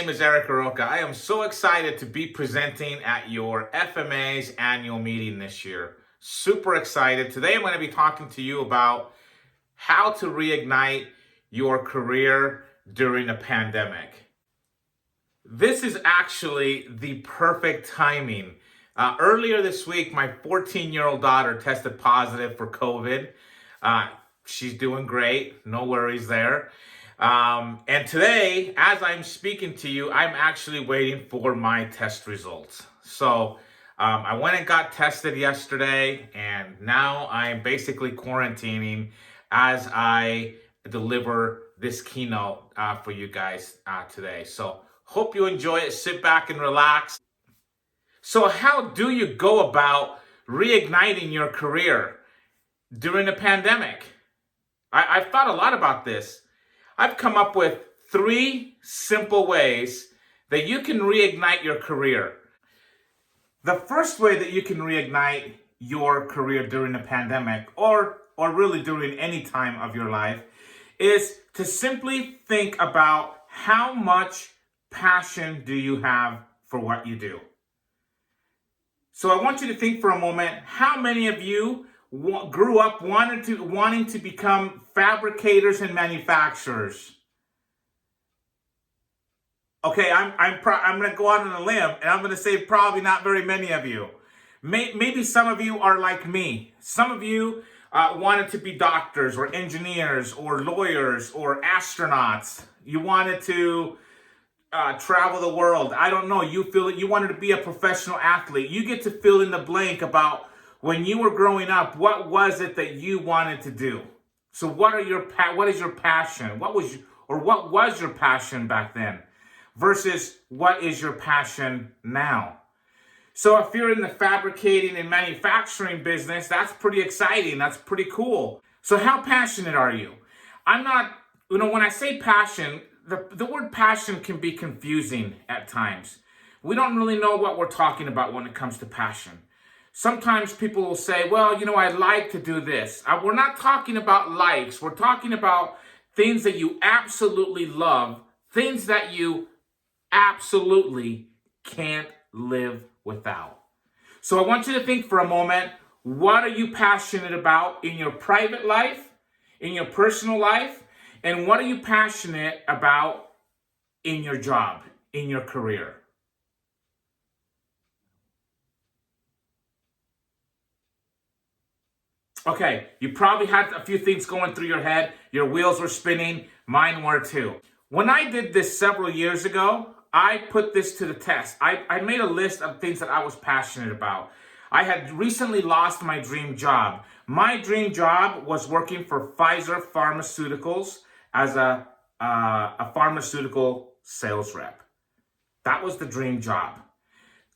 name is Eric Aroka. I am so excited to be presenting at your FMA's annual meeting this year. Super excited. Today I'm going to be talking to you about how to reignite your career during a pandemic. This is actually the perfect timing. Earlier this week, my 14-year-old daughter tested positive for COVID. She's doing great. No worries there. And today, as I'm speaking to you, I'm actually waiting for my test results. So I went and got tested yesterday, and now I'm basically quarantining as I deliver this keynote for you guys today. So hope you enjoy it. Sit back and relax. So how do you go about reigniting your career during a pandemic? I've thought a lot about this. I've come up with 3 simple ways that you can reignite your career. The first way that you can reignite your career during a pandemic, or really during any time of your life, is to simply think about how much passion do you have for what you do. So I want you to think for a moment, how many of you grew up wanting to become fabricators and manufacturers? Okay, I'm going to go out on a limb, and I'm going to say probably not very many of you. Maybe some of you are like me. Some of you wanted to be doctors or engineers or lawyers or astronauts. You wanted to travel the world. I don't know. You feel that you wanted to be a professional athlete. You get to fill in the blank about when you were growing up, what was it that you wanted to do? So what is your passion? What was your passion back then versus what is your passion now? So if you're in the fabricating and manufacturing business, that's pretty exciting. That's pretty cool. So how passionate are you? I'm not, when I say passion, the word passion can be confusing at times. We don't really know what we're talking about when it comes to passion. Sometimes people will say, well, I like to do this. We're not talking about likes. We're talking about things that you absolutely love, things that you absolutely can't live without. So I want you to think for a moment, what are you passionate about in your private life, in your personal life, and what are you passionate about in your job, in your career? Okay, you probably had a few things going through your head. Your wheels were spinning. Mine were too. When I did this several years ago, I put this to the test. I made a list of things that I was passionate about. I had recently lost my dream job. My dream job was working for Pfizer Pharmaceuticals as a pharmaceutical sales rep. That was the dream job.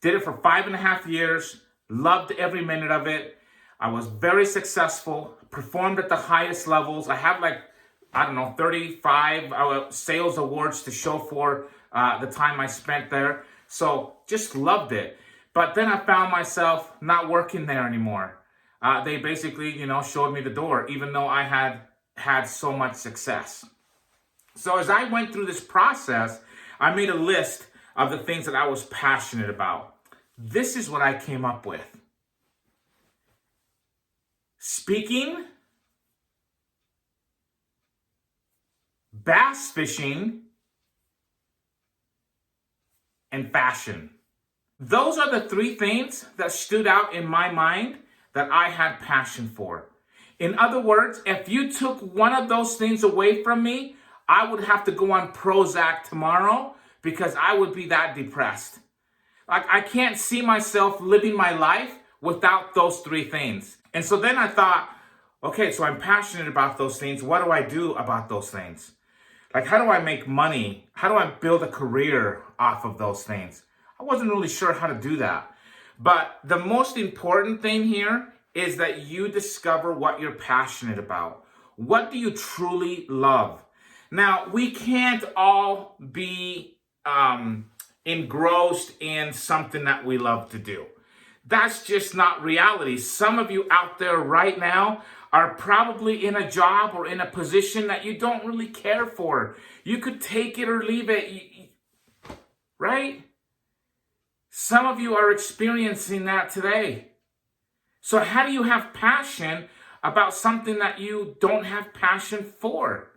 Did it for 5.5 years. Loved every minute of it. I was very successful, performed at the highest levels. I have 35 sales awards to show for the time I spent there. So just loved it. But then I found myself not working there anymore. They basically, showed me the door, even though I had so much success. So as I went through this process, I made a list of the things that I was passionate about. This is what I came up with. Speaking, bass fishing, and fashion. Those are the 3 things that stood out in my mind that I had passion for. In other words, if you took one of those things away from me, I would have to go on Prozac tomorrow because I would be that depressed. I can't see myself living my life without those 3 things. And so then I thought, okay, so I'm passionate about those things. What do I do about those things? How do I make money? How do I build a career off of those things? I wasn't really sure how to do that. But the most important thing here is that you discover what you're passionate about. What do you truly love? Now, we can't all be engrossed in something that we love to do. That's just not reality. Some of you out there right now are probably in a job or in a position that you don't really care for. You could take it or leave it. right? Some of you are experiencing that today. So how do you have passion about something that you don't have passion for?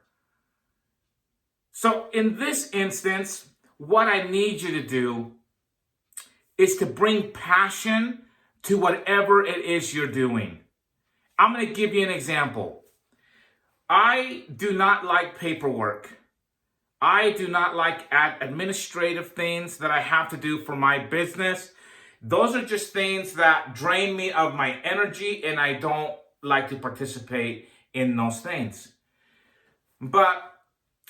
So in this instance, what I need you to do is to bring passion to whatever it is you're doing. I'm going to give you an example. I do not like paperwork. I do not like administrative things that I have to do for my business. Those are just things that drain me of my energy, and I don't like to participate in those things. But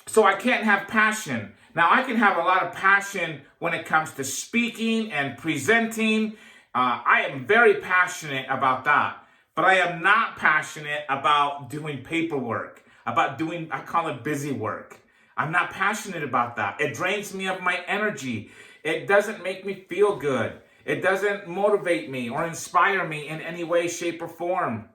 so I can't have passion. Now, I can have a lot of passion when it comes to speaking and presenting. I am very passionate about that. But I am not passionate about doing paperwork, about doing, I call it busy work. I'm not passionate about that. It drains me of my energy. It doesn't make me feel good. It doesn't motivate me or inspire me in any way, shape, or form.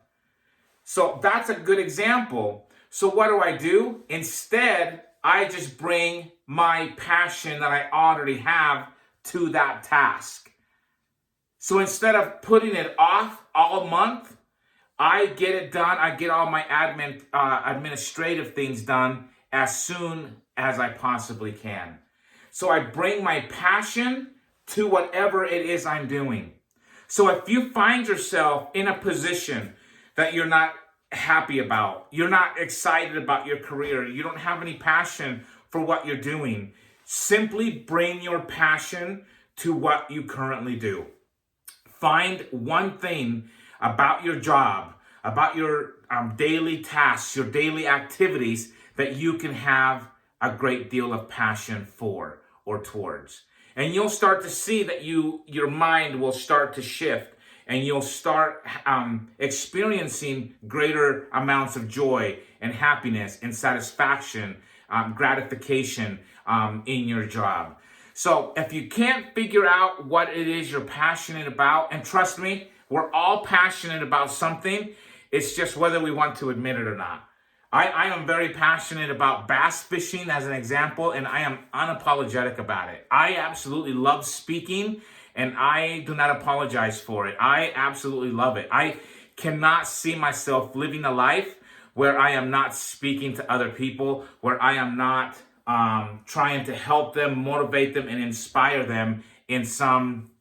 So that's a good example. So what do? Instead, I just bring my passion that I already have to that task. So instead of putting it off all month, I get it done. I get all my administrative things done as soon as I possibly can. So I bring my passion to whatever it is I'm doing. So if you find yourself in a position that you're not happy about, you're not excited about your career, you don't have any passion for what you're doing, simply bring your passion to what you currently do. Find one thing about your job, about your daily tasks, your daily activities that you can have a great deal of passion for or towards. And you'll start to see that your mind will start to shift, and you'll start experiencing greater amounts of joy and happiness and satisfaction, gratification in your job. So if you can't figure out what it is you're passionate about, and trust me, we're all passionate about something. It's just whether we want to admit it or not. I am very passionate about bass fishing as an example, and I am unapologetic about it. I absolutely love speaking, and I do not apologize for it. I absolutely love it. I cannot see myself living a life where I am not speaking to other people, where I am not trying to help them, motivate them, and inspire them in some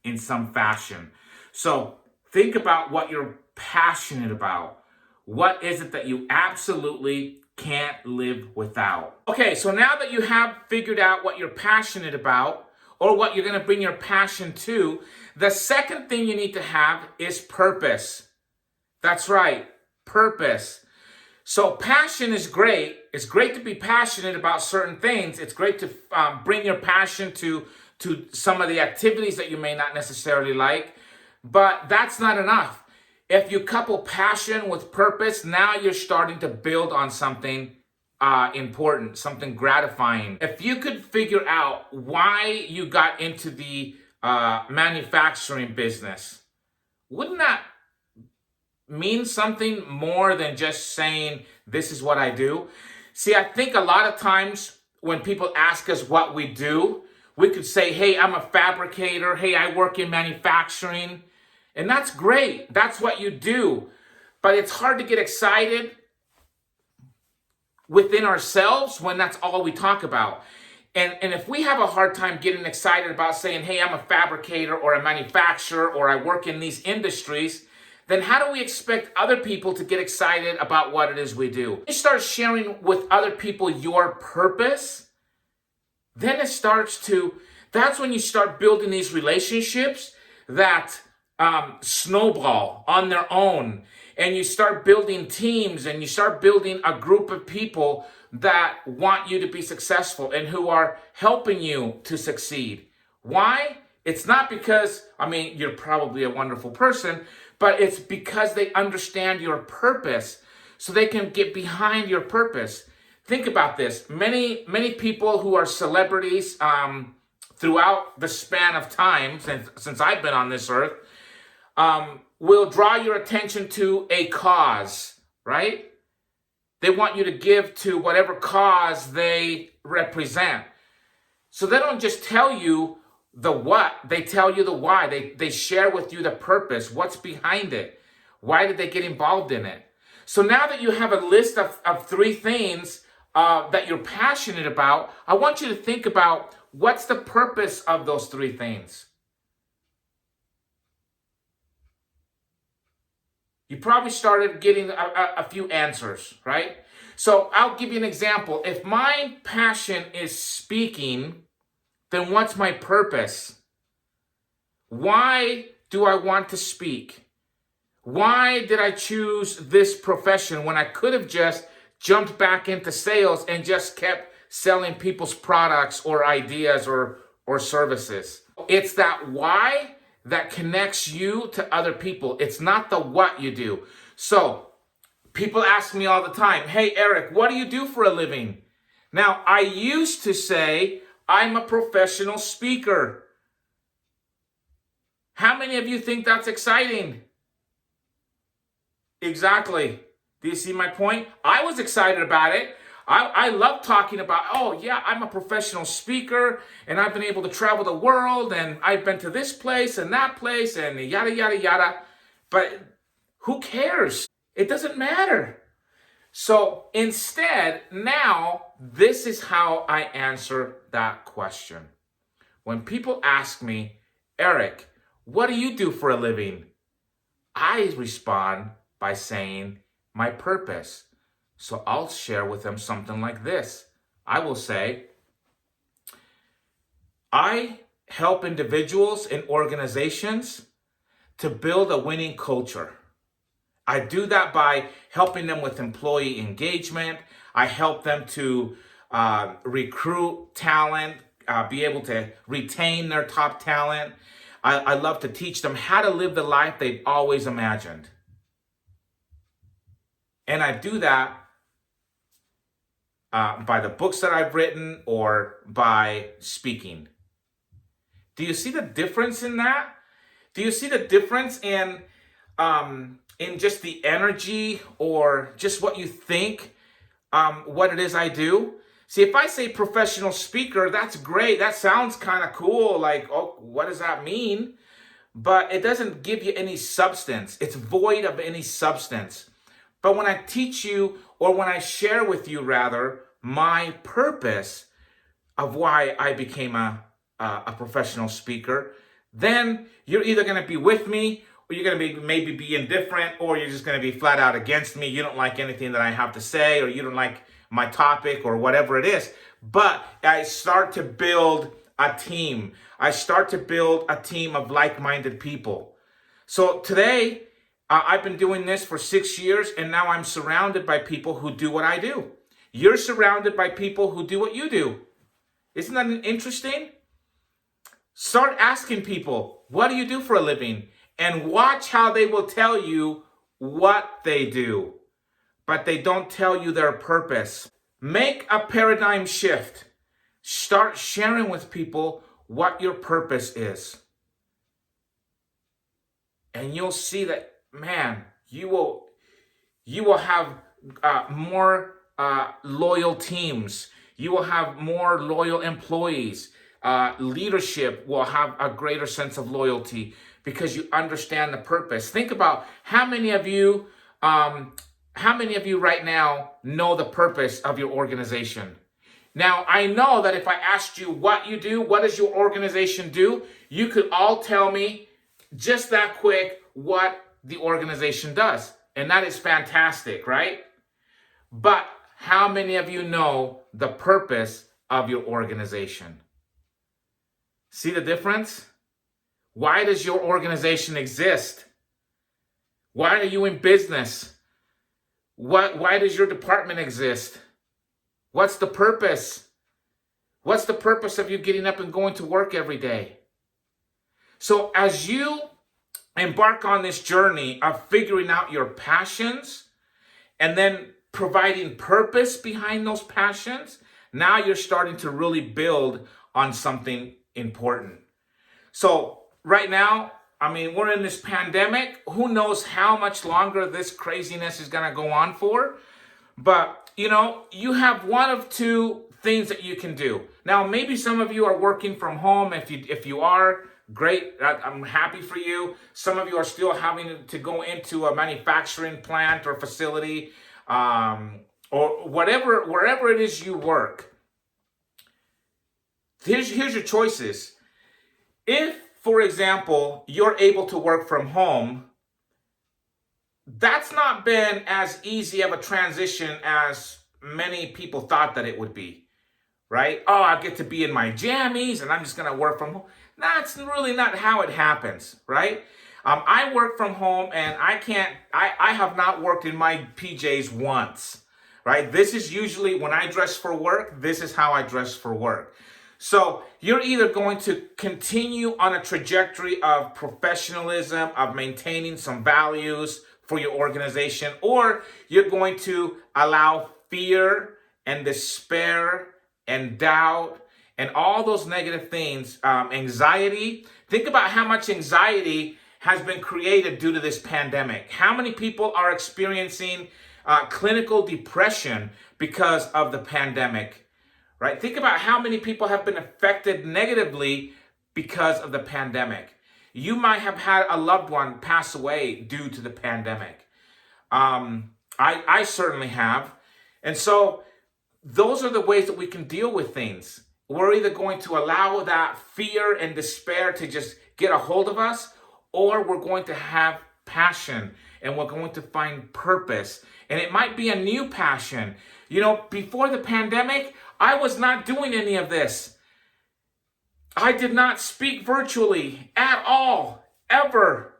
fashion. So think about what you're passionate about. What is it that you absolutely can't live without? Okay, so now that you have figured out what you're passionate about, or what you're going to bring your passion to, the second thing you need to have is purpose. That's right, purpose. So passion is great. It's great to be passionate about certain things. It's great to bring your passion to some of the activities that you may not necessarily like, but that's not enough. If you couple passion with purpose, now you're starting to build on something important, something gratifying. If you could figure out why you got into the manufacturing business, wouldn't that mean something more than just saying, this is what I do? See, I think a lot of times when people ask us what we do, we could say, hey, I'm a fabricator. Hey, I work in manufacturing. And that's great. That's what you do. But it's hard to get excited within ourselves when that's all we talk about. And if we have a hard time getting excited about saying, hey, I'm a fabricator or a manufacturer or I work in these industries, then how do we expect other people to get excited about what it is we do? You start sharing with other people your purpose, then that's when you start building these relationships that snowball on their own, and you start building teams, and you start building a group of people that want you to be successful and who are helping you to succeed. Why? It's not because, you're probably a wonderful person, but it's because they understand your purpose, so they can get behind your purpose. Think about this. Many people who are celebrities throughout the span of time since I've been on this earth will draw your attention to a cause, right? They want you to give to whatever cause they represent. So they don't just tell you the what, they tell you the why. They share with you the purpose, what's behind it. Why did they get involved in it? So now that you have a list of 3 things that you're passionate about, I want you to think about what's the purpose of those 3 things. You probably started getting a few answers, right? So I'll give you an example. If my passion is speaking, then what's my purpose? Why do I want to speak? Why did I choose this profession when I could have just jumped back into sales and just kept selling people's products or ideas or services? It's that why that connects you to other people. It's not the what you do. So people ask me all the time, hey, Eric, what do you do for a living? Now, I used to say, I'm a professional speaker. How many of you think that's exciting? Exactly. Do you see my point? I was excited about it. I love talking about, oh yeah, I'm a professional speaker and I've been able to travel the world and I've been to this place and that place and yada, yada, yada. But who cares? It doesn't matter. So instead, now, this is how I answer that question. When people ask me, Eric, what do you do for a living? I respond by saying my purpose. So I'll share with them something like this. I will say, I help individuals and organizations to build a winning culture. I do that by helping them with employee engagement. I help them to recruit talent, be able to retain their top talent. I love to teach them how to live the life they've always imagined. And I do that by the books that I've written or by speaking. Do you see the difference in that? Do you see the difference in just the energy or just what you think, what it is I do? See, if I say professional speaker, that's great. That sounds kind of cool. Like, oh, what does that mean? But it doesn't give you any substance. It's void of any substance. But when I teach you, or when I share with you, rather, my purpose of why I became a professional speaker, then you're either going to be with me, or you're going to maybe be indifferent, or you're just going to be flat out against me. You don't like anything that I have to say, or you don't like my topic, or whatever it is. But I start to build a team. I start to build a team of like-minded people. So today, I've been doing this for 6 years, and now I'm surrounded by people who do what I do. You're surrounded by people who do what you do. Isn't that interesting? Start asking people, what do you do for a living? And watch how they will tell you what they do, but they don't tell you their purpose. Make a paradigm shift. Start sharing with people what your purpose is. And you'll see that, man, you will have more loyal teams. You will have more loyal employees. Leadership will have a greater sense of loyalty because you understand the purpose. Think about how many of you right now know the purpose of your organization. Now, I know that if I asked you what you do, what does your organization do, you could all tell me just that quick what the organization does. And that is fantastic, right? But how many of you know the purpose of your organization? See the difference? Why does your organization exist? Why are you in business? Why does your department exist? What's the purpose? What's the purpose of you getting up and going to work every day? So as you embark on this journey of figuring out your passions and then providing purpose behind those passions, now you're starting to really build on something important. So right now, I mean, we're in this pandemic. Who knows how much longer this craziness is going to go on for? But, you know, you have one of two things that you can do. Now, maybe some of you are working from home. If you are, great. I'm happy for you. Some of you are still having to go into a manufacturing plant or facility, or whatever, wherever it is you work. Here's your choices. If, for example, you're able to work from home, that's not been as easy of a transition as many people thought that it would be, right? Oh, I get to be in my jammies and I'm just going to work from home. That's really not how it happens, right? I work from home and I have not worked in my PJs once, right? This is usually when I dress for work, this is how I dress for work. So you're either going to continue on a trajectory of professionalism, of maintaining some values for your organization, or you're going to allow fear and despair and doubt and all those negative things, anxiety. Think about how much anxiety has been created due to this pandemic. How many people are experiencing clinical depression because of the pandemic? Right? Think about how many people have been affected negatively because of the pandemic. You might have had a loved one pass away due to the pandemic. I certainly have. And so those are the ways that we can deal with things. We're either going to allow that fear and despair to just get a hold of us, or we're going to have passion and we're going to find purpose. And it might be a new passion. You know, before the pandemic, I was not doing any of this. I did not speak virtually at all, ever.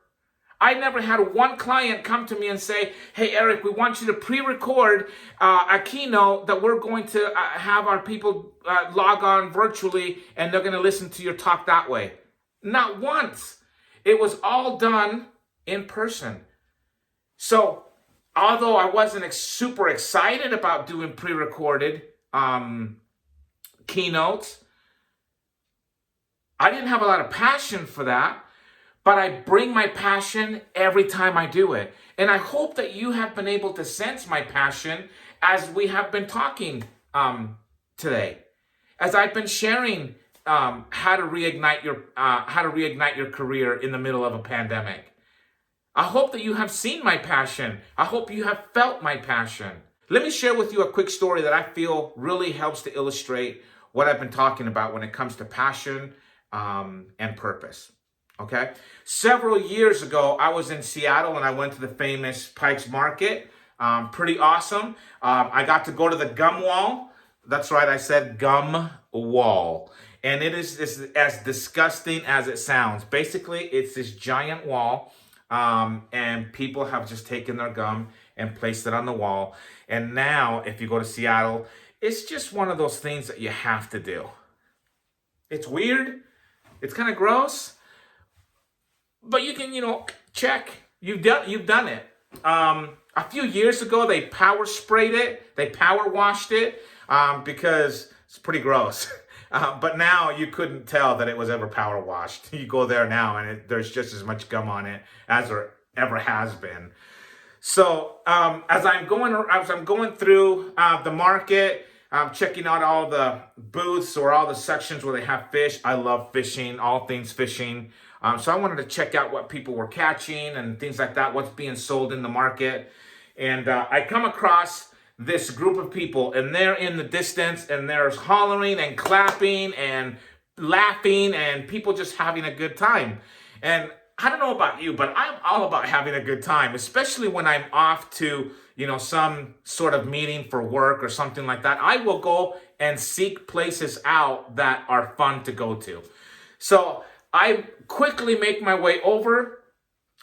I never had one client come to me and say, hey, Eric, we want you to pre-record a keynote that we're going to have our people log on virtually and they're going to listen to your talk that way. Not once. It was all done in person. So although I wasn't super excited about doing pre-recorded keynotes, I didn't have a lot of passion for that, but I bring my passion every time I do it. And I hope that you have been able to sense my passion as we have been talking today, as I've been sharing how to reignite your career in the middle of a pandemic. I hope that you have seen my passion. I hope you have felt my passion. Let me share with you a quick story that I feel really helps to illustrate what I've been talking about when it comes to passion and purpose. Okay? Several years ago, I was in Seattle and I went to the famous Pike's Market. Pretty awesome. I got to go to the gum wall. That's right, I said gum wall. And it is as disgusting as it sounds. Basically, it's this giant wall, and people have just taken their gum and placed it on the wall. And now, if you go to Seattle, it's just one of those things that you have to do. It's weird. It's kind of gross. But you can, check. You've done it. A few years ago, they power sprayed it. They power washed it because it's pretty gross. But now you couldn't tell that it was ever power washed. You go there now and there's just as much gum on it as there ever has been. So as I'm going through the market, checking out all the booths or all the sections where they have fish. I love fishing, all things fishing. So I wanted to check out what people were catching and things like that, what's being sold in the market. And I come across this group of people, and they're in the distance, and there's hollering and clapping and laughing and people just having a good time. And I don't know about you, but I'm all about having a good time, especially when I'm off to, some sort of meeting for work or something like that. I will go and seek places out that are fun to go to. So I quickly make my way over,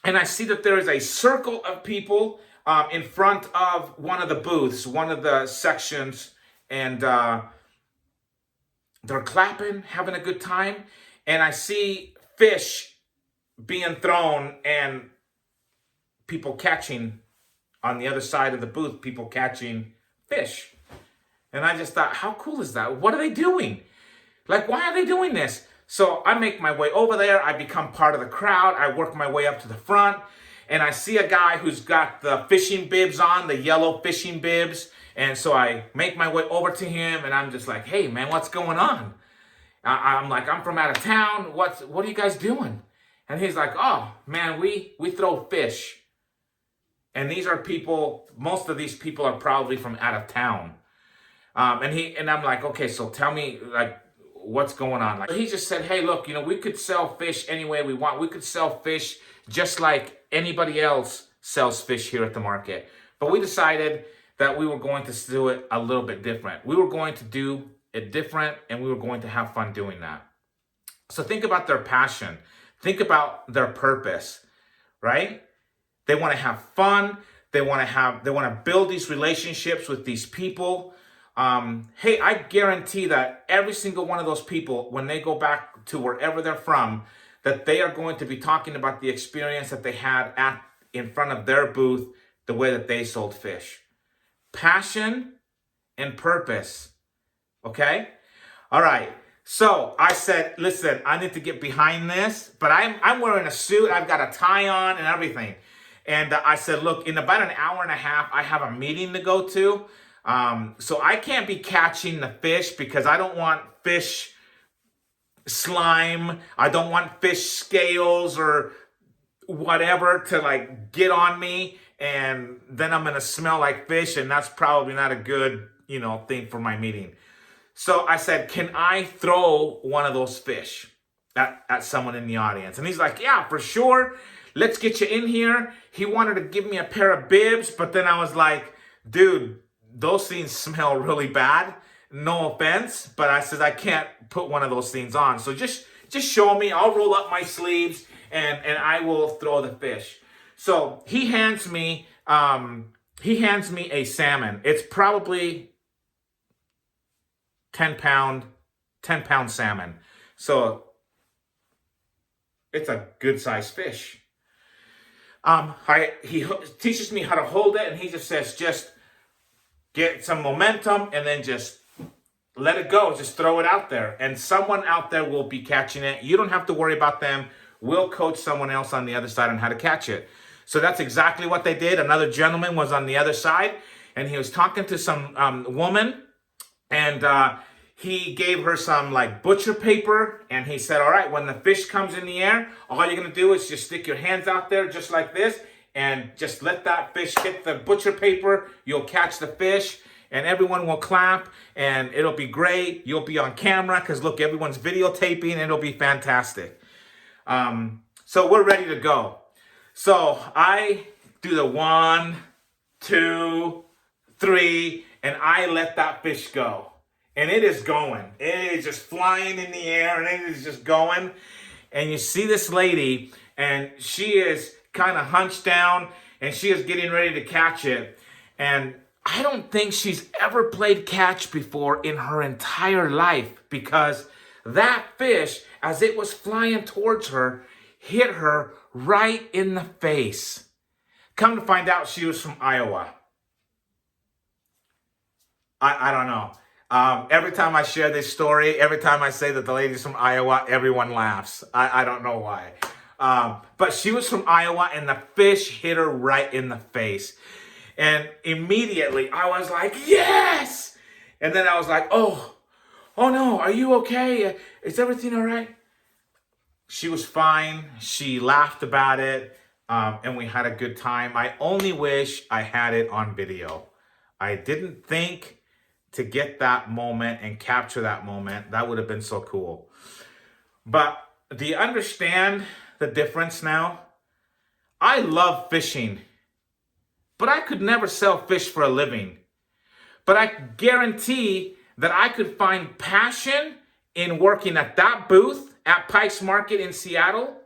and I see that there is a circle of people in front of one of the booths, one of the sections, and they're clapping, having a good time. And I see fish being thrown and people catching on the other side of the booth, people catching fish. And I just thought, how cool is that? What are they doing? Like, why are they doing this? So I make my way over there. I become part of the crowd. I work my way up to the front. And I see a guy who's got the fishing bibs on, the yellow fishing bibs. And so I make my way over to him, and I'm just like, hey, man, what's going on? I'm like, I'm from out of town. What are you guys doing? And he's like, oh, man, we throw fish. And these are people, most of these people are probably from out of town. And I'm like, okay, so tell me, like, what's going on? Like, he just said, hey, look, we could sell fish any way we want. We could sell fish just like anybody else sells fish here at the market. But we decided that we were going to do it a little bit different. We were going to do it different, and we were going to have fun doing that. So think about their passion. Think about their purpose, right? They want to have fun. They want to build these relationships with these people. Hey, I guarantee that every single one of those people, when they go back to wherever they're from, that they are going to be talking about the experience that they had in front of their booth, the way that they sold fish. Passion and purpose. Okay? All right. So I said, listen, I need to get behind this, but I'm wearing a suit. I've got a tie on and everything. And I said, look, in about an hour and a half, I have a meeting to go to. So I can't be catching the fish because I don't want fish slime. I don't want fish scales or whatever to like get on me. And then I'm going to smell like fish. And that's probably not a good, thing for my meeting. So I said, can I throw one of those fish at someone in the audience? And he's like, yeah, for sure. Let's get you in here. He wanted to give me a pair of bibs, but then I was like, dude, those things smell really bad. No offense, but I said, I can't put one of those things on. So just show me. I'll roll up my sleeves and I will throw the fish. So he hands me a salmon. It's probably 10 pound salmon. So it's a good sized fish. He teaches me how to hold it, and he just says, just get some momentum and then just let it go. Just throw it out there. And someone out there will be catching it. You don't have to worry about them. We'll coach someone else on the other side on how to catch it. So that's exactly what they did. Another gentleman was on the other side, and he was talking to some woman, and he gave her some like butcher paper, and he said, all right, when the fish comes in the air, all you're going to do is just stick your hands out there just like this and just let that fish hit the butcher paper. You'll catch the fish and everyone will clap and it'll be great. You'll be on camera because look, everyone's videotaping and it'll be fantastic. So we're ready to go. So I do the 1, 2, 3, and I let that fish go. And it is going. It is just flying in the air and it is just going. And you see this lady and she is kind of hunched down and she is getting ready to catch it. And I don't think she's ever played catch before in her entire life because that fish, as it was flying towards her, hit her right in the face. Come to find out she was from Iowa. I don't know. Every time I share this story, every time I say that the lady's from Iowa, everyone laughs. I don't know why. But she was from Iowa and the fish hit her right in the face. And immediately I was like, yes! And then I was like, oh no, are you okay? Is everything all right? She was fine. She laughed about it. And we had a good time. I only wish I had it on video. I didn't think to get that moment and capture that moment. That would have been so cool. But do you understand the difference now? I love fishing, but I could never sell fish for a living. But I guarantee that I could find passion in working at that booth at Pike's Market in Seattle.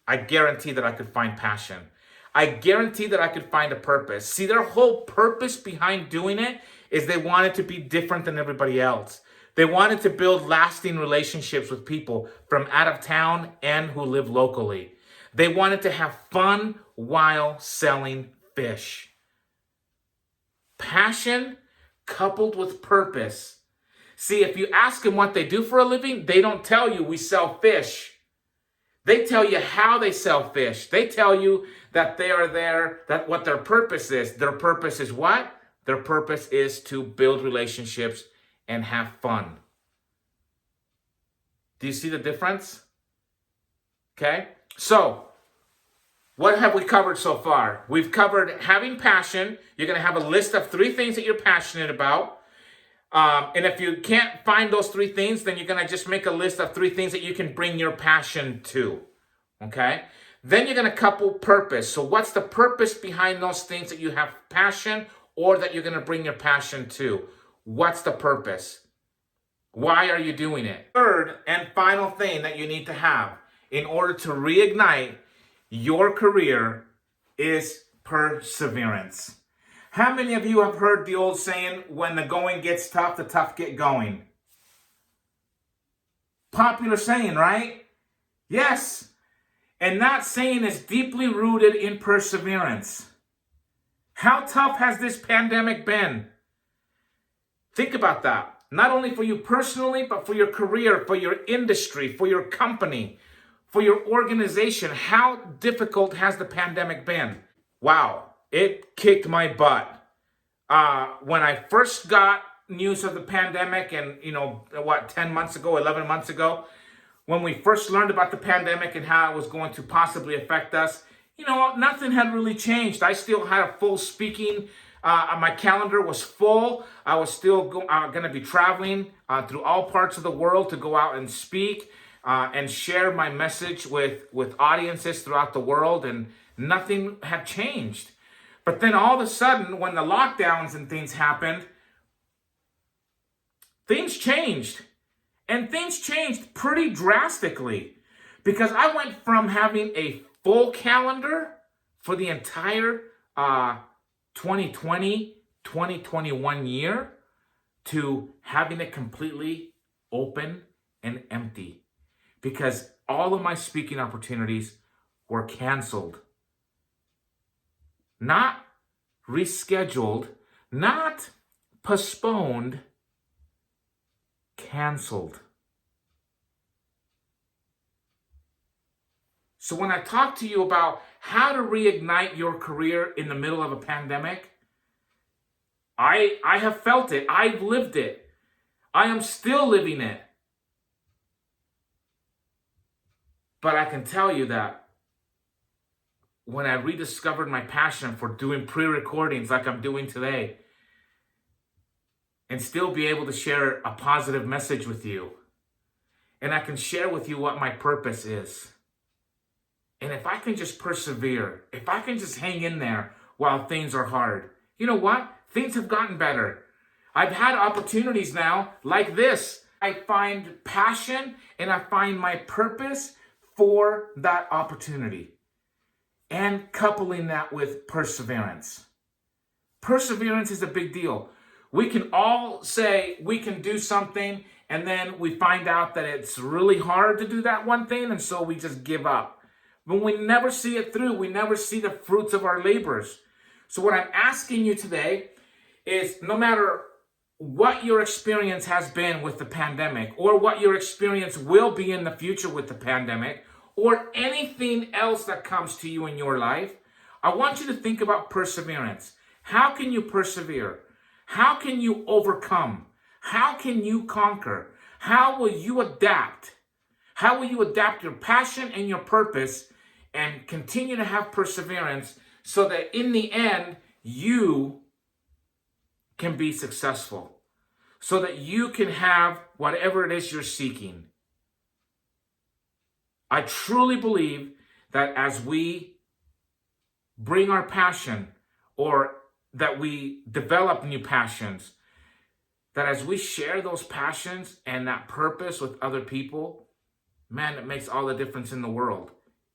I guarantee that I could find passion. I guarantee that I could find a purpose. See, their whole purpose behind doing it is they wanted to be different than everybody else. They wanted to build lasting relationships with people from out of town and who live locally. They wanted to have fun while selling fish. Passion coupled with purpose. See, if you ask them what they do for a living, they don't tell you we sell fish. They tell you how they sell fish. They tell you that they are there, that what their purpose is. Their purpose is what? Their purpose is to build relationships and have fun. Do you see the difference? Okay, so what have we covered so far? We've covered having passion. You're going to have a list of 3 things that you're passionate about. And if you can't find those 3 things, then you're going to just make a list of 3 things that you can bring your passion to. Okay? Then you're going to couple purpose. So what's the purpose behind those things that you have passion or that you're going to bring your passion to? What's the purpose? Why are you doing it? Third and final thing that you need to have in order to reignite your career is perseverance. How many of you have heard the old saying, when the going gets tough, the tough get going? Popular saying, right? Yes. And that saying is deeply rooted in perseverance. How tough has this pandemic been? Think about that. Not only for you personally, but for your career, for your industry, for your company, for your organization. How difficult has the pandemic been? Wow, it kicked my butt. When I first got news of the pandemic and, 10 months ago, 11 months ago, when we first learned about the pandemic and how it was going to possibly affect us, nothing had really changed. I still had a full speaking. My calendar was full. I was still going to be traveling through all parts of the world to go out and speak and share my message with audiences throughout the world, and nothing had changed. But then all of a sudden, when the lockdowns and things happened, things changed. And things changed pretty drastically, because I went from having a full calendar for the entire 2020, 2021 year to having it completely open and empty, because all of my speaking opportunities were canceled. Not rescheduled, not postponed, canceled. So when I talk to you about how to reignite your career in the middle of a pandemic, I have felt it. I've lived it. I am still living it. But I can tell you that when I rediscovered my passion for doing pre-recordings like I'm doing today, and still be able to share a positive message with you, and I can share with you what my purpose is. And if I can just persevere, if I can just hang in there while things are hard, you know what? Things have gotten better. I've had opportunities now like this. I find passion and I find my purpose for that opportunity. And coupling that with perseverance. Perseverance is a big deal. We can all say we can do something, and then we find out that it's really hard to do that one thing, and so we just give up. But we never see it through. We never see the fruits of our labors. So what I'm asking you today is, no matter what your experience has been with the pandemic, or what your experience will be in the future with the pandemic, or anything else that comes to you in your life, I want you to think about perseverance. How can you persevere? How can you overcome? How can you conquer? How will you adapt? How will you adapt your passion and your purpose and continue to have perseverance so that in the end, you can be successful? So that you can have whatever it is you're seeking. I truly believe that as we bring our passion, or that we develop new passions, that as we share those passions and that purpose with other people, man, it makes all the difference in the world.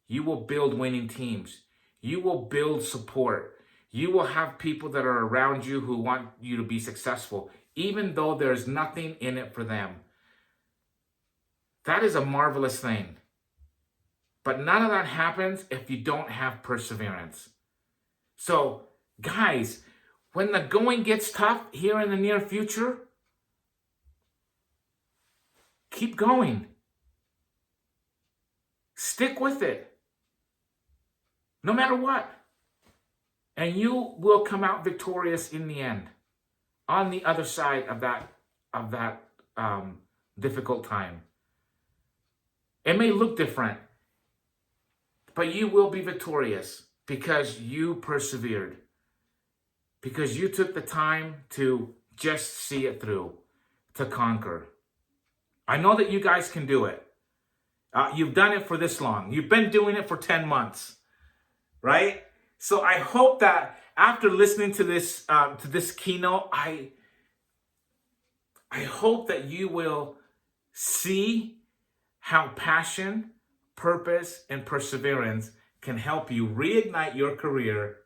You will build winning teams. You will build support. You will have people that are around you who want you to be successful, even though there's nothing in it for them. That is a marvelous thing. But none of that happens if you don't have perseverance. So, guys, when the going gets tough here in the near future, keep going. Stick with it. No matter what. And you will come out victorious in the end. on the other side of that difficult time. It may look different, but you will be victorious because you persevered, because you took the time to just see it through, to conquer. I know that you guys can do it. You've done it for this long. You've been doing it for 10 months, right? So I hope that after listening to this keynote, I hope that you will see how passion, purpose, and perseverance can help you reignite your career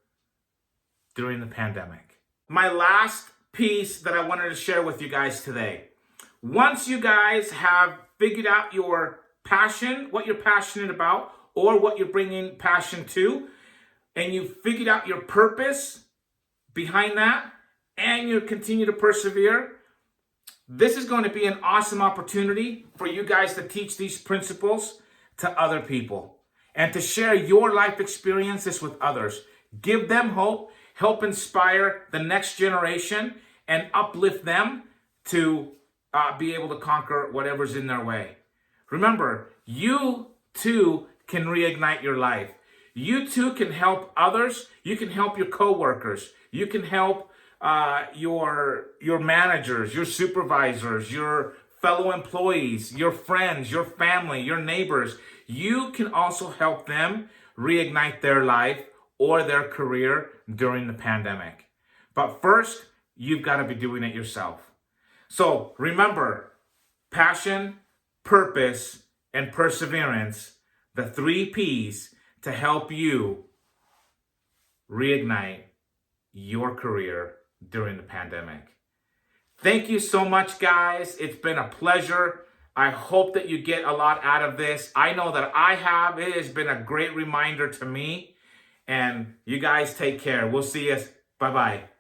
during the pandemic. My last piece that I wanted to share with you guys today. Once you guys have figured out your passion, what you're passionate about, or what you're bringing passion to, and you've figured out your purpose behind that, and you continue to persevere, this is going to be an awesome opportunity for you guys to teach these principles to other people and to share your life experiences with others. Give them hope, help inspire the next generation, and uplift them to be able to conquer whatever's in their way. Remember, you too can reignite your life. You too can help others. You can help your coworkers. You can help your managers, your supervisors, your fellow employees, your friends, your family, your neighbors. You can also help them reignite their life or their career during the pandemic. But first, you've got to be doing it yourself. So remember, passion, purpose, and perseverance, the 3 P's to help you reignite your career during the pandemic. Thank you so much, guys. It's been a pleasure. I hope that you get a lot out of this. I know that I have. It has been a great reminder to me. And you guys take care. We'll see you. Bye-bye.